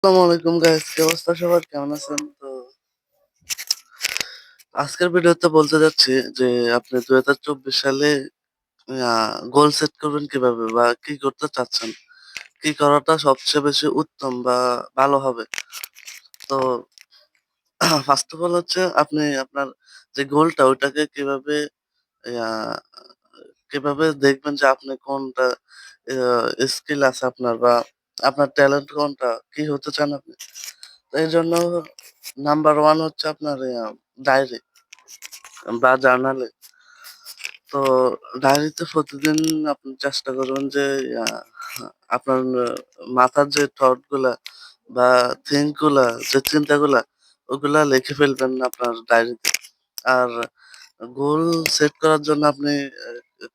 আসসালামু আলাইকুম গাইস, কি অবস্থা সবার? কেমন আছেন? তো আজকের ভিডিওতে বলতে যাচ্ছি যে আপনি 2024 সালে গোল সেট করবেন কিভাবে বা কি করতে চাচ্ছেন, কি করাটা সবচেয়ে বেশি উত্তম বা ভালো হবে। তো ফার্স্ট অফ অল হচ্ছে আপনি আপনার যে গোলটা ওইটাকে আহ, কিভাবে দেখবেন যে আপনি কোনটা স্কিল আছে আপনার বা আপনার ট্যালেন্ট কোনটা, কি হতে চান আপনি। তো এই জন্য নাম্বার ওয়ান হচ্ছে আপনার ডায়েরি বা জার্নালে। তো ডায়েরিতে প্রতিদিন আপনি চেষ্টা করবেন যে আহ, আপনার মাথার যে থট গুলা বা থিঙ্ক গুলা, যে চিন্তাগুলা, ওগুলা লিখে ফেলবেন আপনার ডায়েরিতে। আর গোল সেট করার জন্য আপনি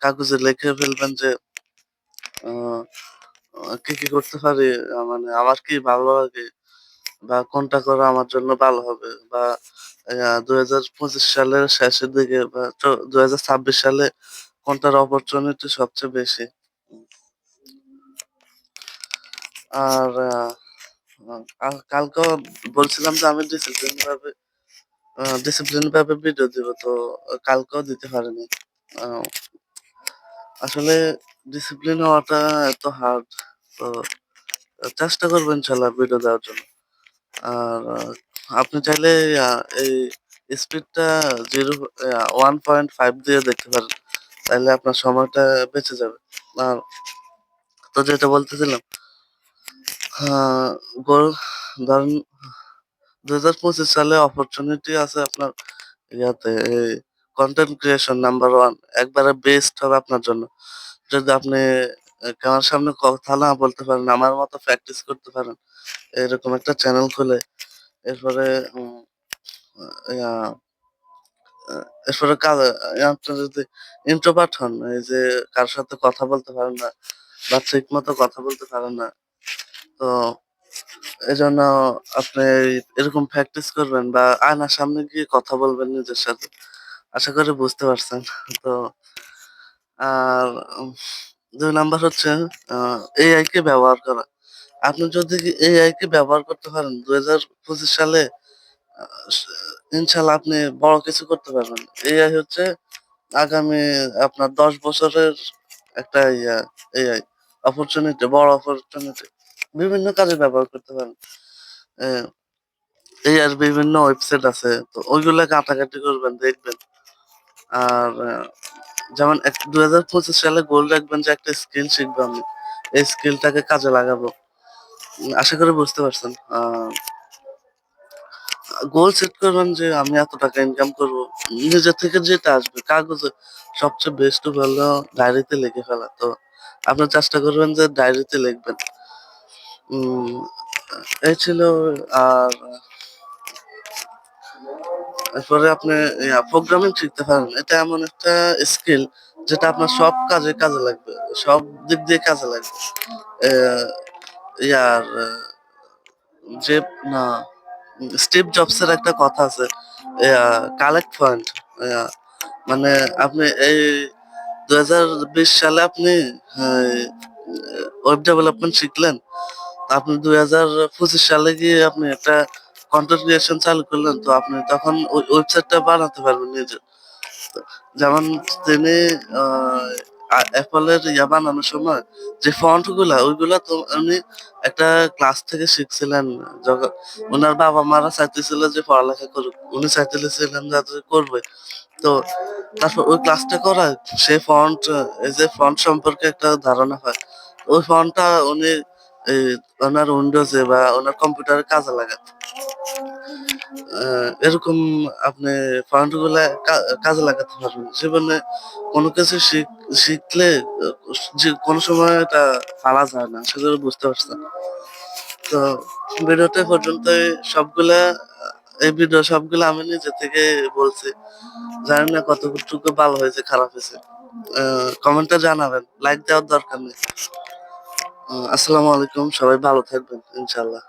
কাগজে লিখে ফেলবেন যে আহ, কি কি করতে পারি, মানে আমার কি ভালো লাগে বা কোনটা করা আমার জন্য ভালো হবে, বা 2025 সালের শেষের দিকে বা 2026 সালে কোনটার অপরচুনিটি সবচেয়ে বেশি। আর কালকেও বলছিলাম যে আমি ডিসিপ্লিন ভাবে ভিডিও দিব, তো কালকেও দিতে পারিনি। আহ, আসলে ডিসিপ্লিন হওয়াটা এত হার্ড। তো চেষ্টা করবেন ইনশাল্লাহ ভিডিও দেওয়ার জন্য। আর আপনি চাইলে এই স্পিডটা 1.5 দিয়ে দেখতে পারেন, তাহলে আপনার সময়টা বেঁচে যাবে। আর তো যেটা বলতেছিলাম, গোল ধরেন 2025 সালে অপরচুনিটি আছে আপনার ইয়াতে, কন্টেন্ট ক্রিয়েশন নাম্বার ওয়ান, একবারে বেস্ট হবে আপনার জন্য। যদি আপনি ক্যামেরার সামনে কথা না বলতে পারেন, আমার মতো প্র্যাকটিস করতে পারেন, এরকম একটা চ্যানেল খুলে, এরপরে ইয়া, এরপরে কাজ, আপনি যদি ইন্ট্রোভার্ট হন, এই যে কারোর সাথে কথা বলতে পারেন না বা ঠিক মতো কথা বলতে পারেন না, তো এজন্য আপনি এরকম প্র্যাকটিস করবেন বা আয়নার সামনে গিয়ে কথা বলবেন নিজের সাথে। আশা করি বুঝতে পারছেন। তো আর 2 নাম্বার হচ্ছে এআই কে ব্যবহার করা। আপনি যদি এআই কে ব্যবহার করতে পারেন 2025 সালে, আহ, ইনশাল্লাহ আপনি বড় কিছু করতে পারবেন। এআই হচ্ছে আগামী আপনার 10 বছরের একটা এআই অপরচুনিটি, বড় অপরচুনিটি। বিভিন্ন কাজে ব্যবহার করতে পারেন। এই আর বিভিন্ন ওয়েবসাইট আছে, তো ওইগুলা ঘাটাঘাটি করবেন, দেখবেন। আর যেমন 2025 সালে গোল রাখবেন যে একটা স্কিল শিখবো আমি, এই স্কিলটাকে কাজে লাগাবো। আশা করি বুঝতে পারছেন। গোল সেট করবেন যে আমি এত টাকা ইনকাম করব, নিজে থেকে যেটা আসবে কাগজে। সবচেয়ে বেস্ট হলো ডায়েরিতে লিখে ফেলা। তো আপনি চেষ্টা করবেন যে ডায়েরিতে লিখবেন। উম এই ছিল। আর এরপরে আপনি প্রোগ্রামিং শিখতে পারেন। এটা এমন একটা স্কিল যেটা আপনার সব কাজে কাজে লাগবে, সব দিক দিয়ে কাজে লাগবে। আহ, ইয়ার যে না স্টিভ জবসের একটা কথা আছে, কালেক্ট পয়েন্ট। মানে আপনি এই 2020 সালে আপনি ওয়েব ডেভেলপমেন্ট শিখলেন, আপনি 2025 সালে গিয়ে আপনি একটা কন্টেন্ট ক্রিয়েশন চালু করলেন, তো আপনি তখন ওই ওয়েবসাইটটা বানাতে পারবেন নিজে। যেমন তিনি অ্যাপলের বানানোর সময় যে ফন্ট গুলা, ওইগুলা তো উনি একটা ক্লাস থেকে শিখছিলেন। যখন ওনার বাবা মারা চাইতেছিল যে পড়ালেখা করুক, উনি চাইতেছিলেন যাতে করবে। তো তারপর ওই ক্লাসটা করা, সেই ফন্ট, এই যে ফন্ট সম্পর্কে একটা ধারণা হয়, ওই ফন্টটা উনি এই ওনার উইন্ডোজে বা ওনার কম্পিউটারে কাজে লাগান। এরকম আপনি ফান্ড গুলা কাজে লাগাতে পারবেন জীবনে। কোনো কিছু শিখলে যে কোনো সময় এটা পারা যায় না, সেগুলো বুঝতে পারছেন। তো ভিডিওটা পর্যন্তই। সবগুলা এই ভিডিও সবগুলো আমি নিজে থেকে বলছি, জানি না কতটুকু ভালো হয়েছে খারাপ হয়েছে। কমেন্টে জানাবেন, লাইক দেওয়ার দরকার নেই। আসসালামু আলাইকুম, সবাই ভালো থাকবেন ইনশাল্লাহ।